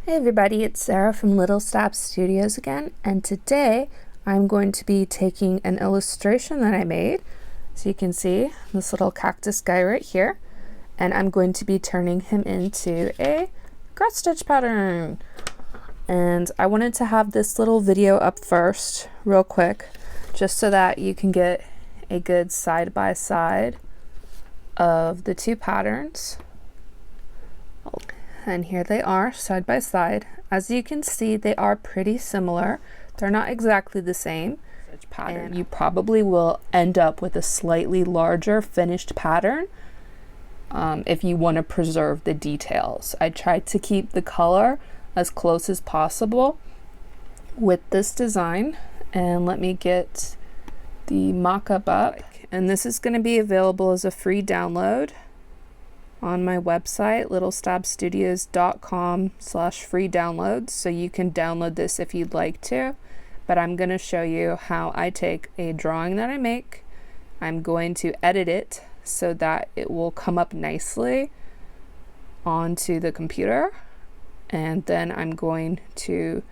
Hey everybody, it's Sarah from Little Stop Studios again, and today I'm going to be taking an illustration that I made. So you can see this little cactus guy right here, and I'm going to be turning him into a cross stitch pattern. And I wanted to have this little video up first, real quick, just so that you can get a good side-by-side of the two patterns. And here they are side by side. As you can see, they are pretty similar. They're not exactly the same pattern. And you probably will end up with a slightly larger finished pattern if you want to preserve the details. I tried to keep the color as close as possible with this design, and let me get the mock-up up. And this is going to be available as a free download on my website, littlestopstudios.com/free downloads, so you can download this if you'd like to. But I'm going to show you how I take a drawing that I make. I'm going to edit it so that it will come up nicely onto the computer, and then I'm going to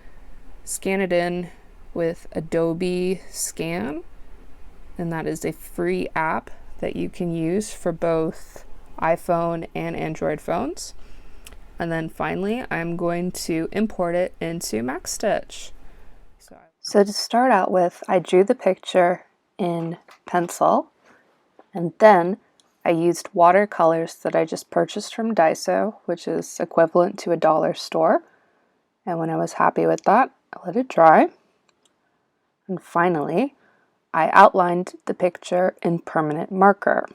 scan it in with Adobe Scan, and that is a free app that you can use for both iPhone and Android phones. And then finally, I'm going to import it into MacStitch. So to start out with, I drew the picture in pencil, and then I used watercolors that I just purchased from Daiso, which is equivalent to a dollar store. And when I was happy with that, I let it dry. And finally, I outlined the picture in permanent marker.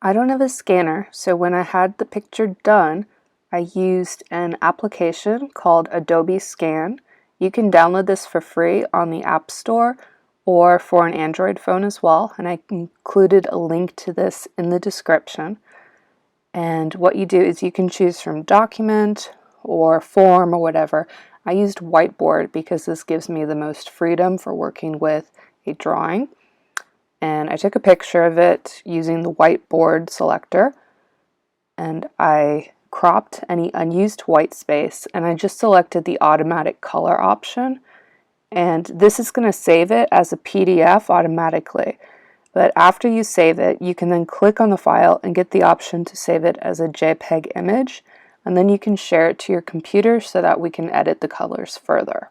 I don't have a scanner, so when I had the picture done, I used an application called Adobe Scan. You can download this for free on the App Store or for an Android phone as well, and I included a link to this in the description. And what you do is you can choose from document or form or whatever. I used whiteboard because this gives me the most freedom for working with a drawing. And I took a picture of it using the whiteboard selector, and I cropped any unused white space, and I just selected the automatic color option, and this is going to save it as a PDF automatically. But after you save it, you can then click on the file and get the option to save it as a JPEG image, and then you can share it to your computer so that we can edit the colors further.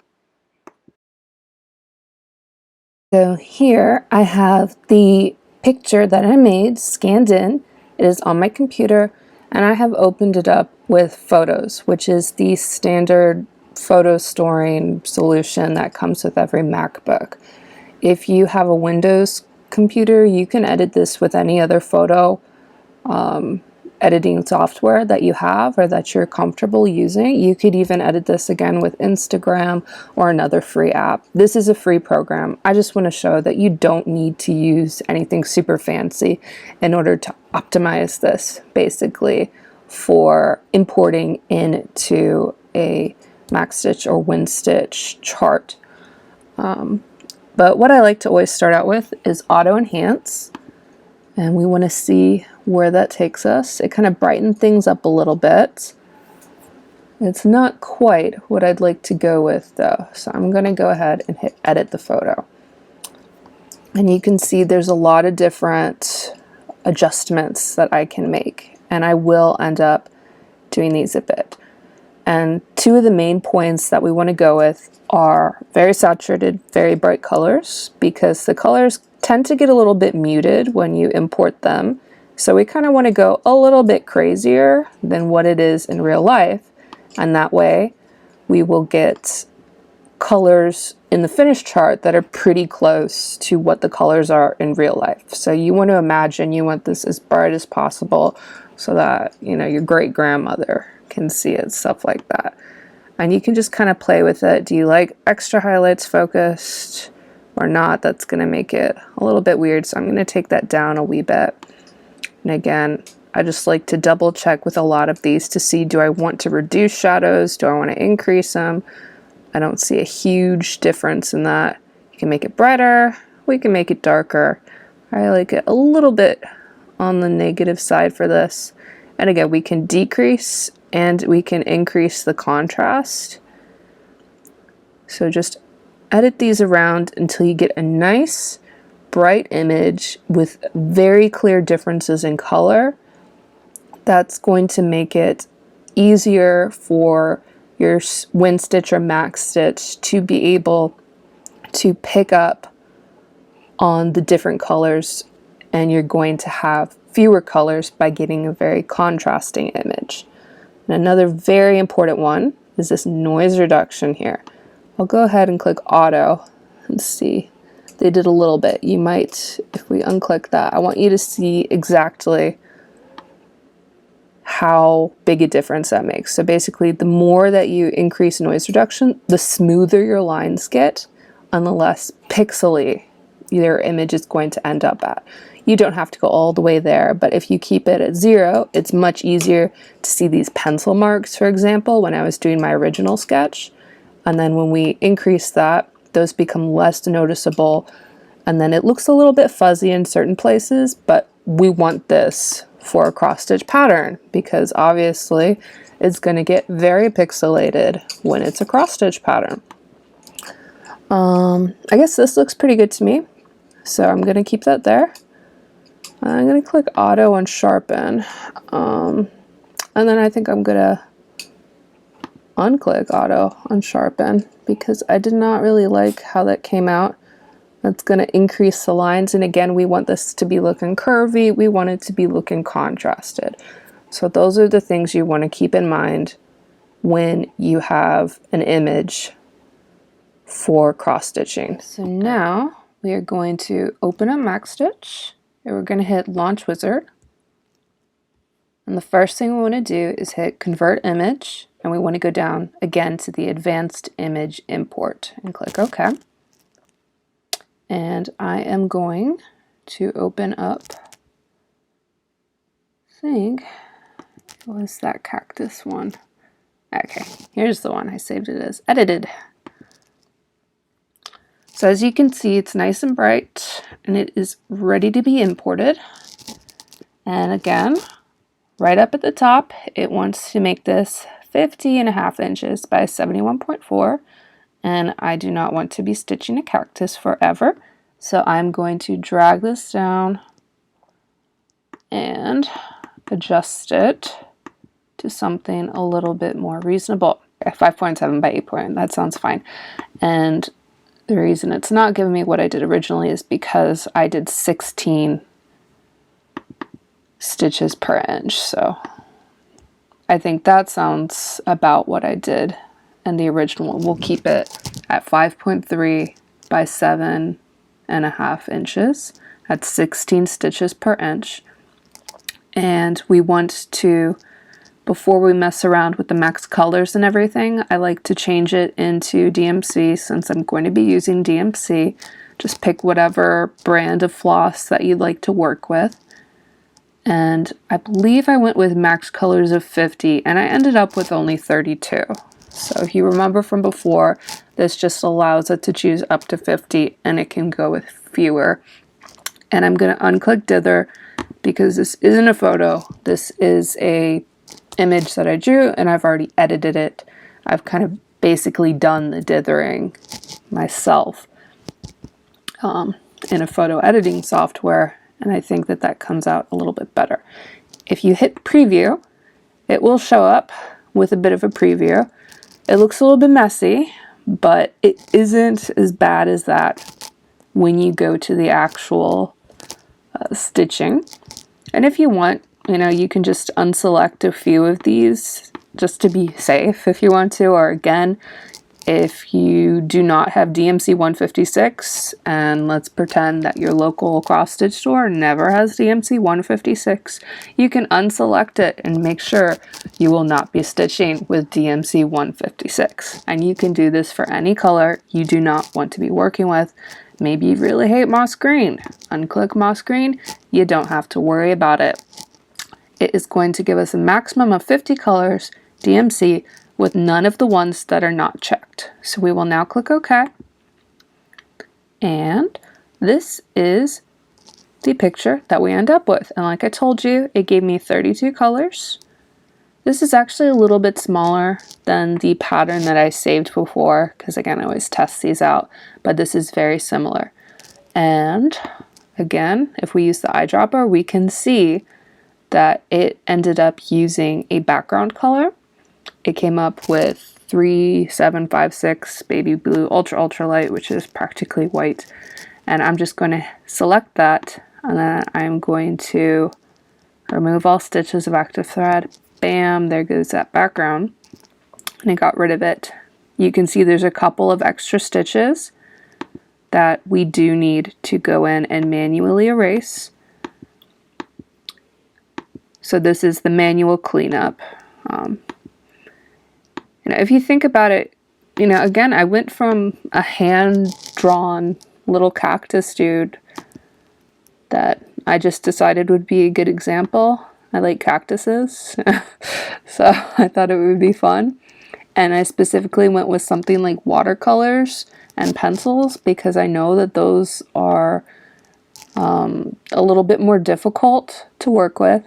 So here I have the picture that I made scanned in. It is on my computer, and I have opened it up with Photos, which is the standard photo storing solution that comes with every MacBook. If you have a Windows computer, you can edit this with any other photo editing software that you have or that you're comfortable using. You could even edit this again with Instagram or another free app. This is a free program. I just want to show that you don't need to use anything super fancy in order to optimize this, basically, for importing into a MacStitch or WinStitch chart. But what I like to always start out with is Auto Enhance. And we want to see where that takes us. It kind of brightened things up a little bit. It's not quite what I'd like to go with though. So I'm going to go ahead and hit edit the photo. And you can see there's a lot of different adjustments that I can make. And I will end up doing these a bit. And two of the main points that we want to go with are very saturated, very bright colors, because the colors tend to get a little bit muted when you import them. So we kind of want to go a little bit crazier than what it is in real life. And that way we will get colors in the finished chart that are pretty close to what the colors are in real life. So you want to imagine you want this as bright as possible so that, you know, your great grandmother can see it, stuff like that. And you can just kind of play with it. Do you like extra highlights focused or not? That's going to make it a little bit weird, so I'm going to take that down a wee bit. And again, I just like to double check with a lot of these to see, do I want to reduce shadows? Do I want to increase them? I don't see a huge difference in that. You can make it brighter, we can make it darker. I like it a little bit on the negative side for this. And again, we can decrease and we can increase the contrast. So just edit these around until you get a nice bright image with very clear differences in color. That's going to make it easier for your WinStitch or MacStitch to be able to pick up on the different colors, and you're going to have fewer colors by getting a very contrasting image. And another very important one is this noise reduction here. I'll go ahead and click auto and see. They did a little bit. You might, if we unclick that, I want you to see exactly how big a difference that makes. So basically, the more that you increase noise reduction, the smoother your lines get, and the less pixely your image is going to end up at. You don't have to go all the way there, but if you keep it at 0, it's much easier to see these pencil marks, for example, when I was doing my original sketch. And then when we increase that, those become less noticeable, and then it looks a little bit fuzzy in certain places, but we want this for a cross-stitch pattern because obviously it's going to get very pixelated when it's a cross-stitch pattern. I guess this looks pretty good to me, so I'm going to keep that there. I'm going to click auto and sharpen, and then I think I'm going to unclick auto and sharpen because I did not really like how that came out. That's going to increase the lines, and again, we want this to be looking curvy, we want it to be looking contrasted. So those are the things you want to keep in mind when you have an image for cross-stitching. So now we are going to open up MacStitch, and we're going to hit Launch Wizard. And the first thing we want to do is hit Convert Image, and we want to go down again to the Advanced Image Import and click OK. And I am going to open up, I think, it was that cactus one. Okay, here's the one I saved it as edited. So as you can see, it's nice and bright, and it is ready to be imported. And again, right up at the top, it wants to make this 50.5 inches by 71.4. And I do not want to be stitching a cactus forever. So I'm going to drag this down and adjust it to something a little bit more reasonable. 5.7 by 8. That sounds fine. And the reason it's not giving me what I did originally is because I did 16 stitches per inch. So I think that sounds about what I did in the original one. We'll keep it at 5.3 by 7.5 inches. That's 16 stitches per inch. And we want to, before we mess around with the max colors and everything, I like to change it into DMC since I'm going to be using DMC. Just pick whatever brand of floss that you'd like to work with. And I believe I went with max colors of 50, and I ended up with only 32. So if you remember from before, this just allows it to choose up to 50, and it can go with fewer. And I'm going to unclick dither because this isn't a photo. This is a image that I drew, and I've already edited it. I've kind of basically done the dithering myself in a photo editing software, and I think that that comes out a little bit better. If you hit preview, it will show up with a bit of a preview. It looks a little bit messy, but it isn't as bad as that when you go to the actual stitching. And if you want, you can just unselect a few of these just to be safe if you want to, or again, if you do not have DMC 156, and let's pretend that your local cross-stitch store never has DMC 156, you can unselect it and make sure you will not be stitching with DMC 156. And you can do this for any color you do not want to be working with. Maybe you really hate moss green. Unclick moss green. You don't have to worry about it. It is going to give us a maximum of 50 colors, DMC, with none of the ones that are not checked. So we will now click OK. And this is the picture that we end up with. And like I told you, it gave me 32 colors. This is actually a little bit smaller than the pattern that I saved before, because again, I always test these out, but this is very similar. And again, if we use the eyedropper, we can see that it ended up using a background color. It came up with 3756 baby blue ultra light, which is practically white. And I'm just going to select that, and then I'm going to remove all stitches of active thread. Bam, there goes that background, and I got rid of it. You can see there's a couple of extra stitches that we do need to go in and manually erase. So this is the manual cleanup. If you think about it, again, I went from a hand-drawn little cactus dude that I just decided would be a good example. I like cactuses, so I thought it would be fun. And I specifically went with something like watercolors and pencils because I know that those are a little bit more difficult to work with.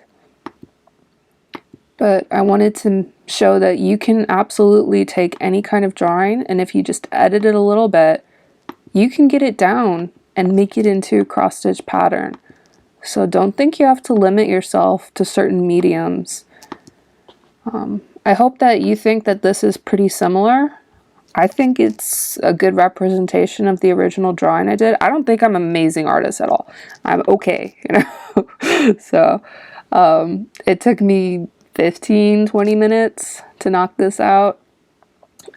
But I wanted to show that you can absolutely take any kind of drawing, and if you just edit it a little bit, you can get it down and make it into a cross-stitch pattern. So don't think you have to limit yourself to certain mediums. I hope that you think that this is pretty similar. I think it's a good representation of the original drawing I did. I don't think I'm an amazing artist at all. I'm okay, So it took me 15-20 minutes to knock this out,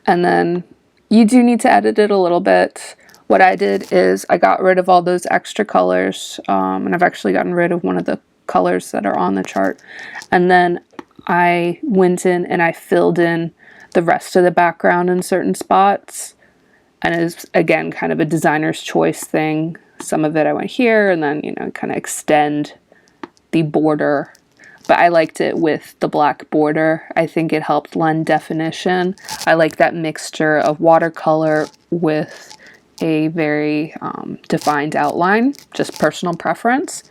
and then you do need to edit it a little bit. What I did is I got rid of all those extra colors, and I've actually gotten rid of one of the colors that are on the chart, and then I went in and I filled in the rest of the background in certain spots, and it's again kind of a designer's choice thing. Some of it I went here, and then kind of extend the border. But I liked it with the black border. I think it helped lend definition. I like that mixture of watercolor with a very defined outline, just personal preference.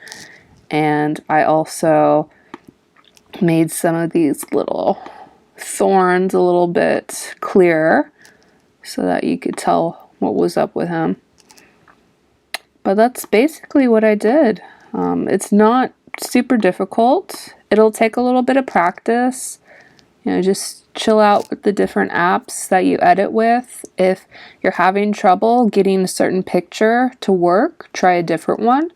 And I also made some of these little thorns a little bit clearer so that you could tell what was up with him. But that's basically what I did. It's not super difficult. It'll take a little bit of practice. Just chill out with the different apps that you edit with. If you're having trouble getting a certain picture to work, try a different one.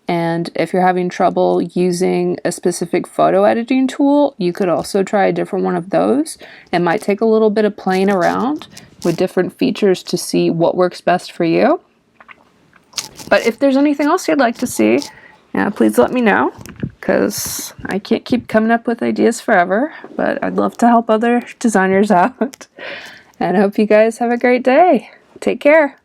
And if you're having trouble using a specific photo editing tool, you could also try a different one of those. It might take a little bit of playing around with different features to see what works best for you. But if there's anything else you'd like to see, please let me know, because I can't keep coming up with ideas forever, but I'd love to help other designers out. And I hope you guys have a great day. Take care.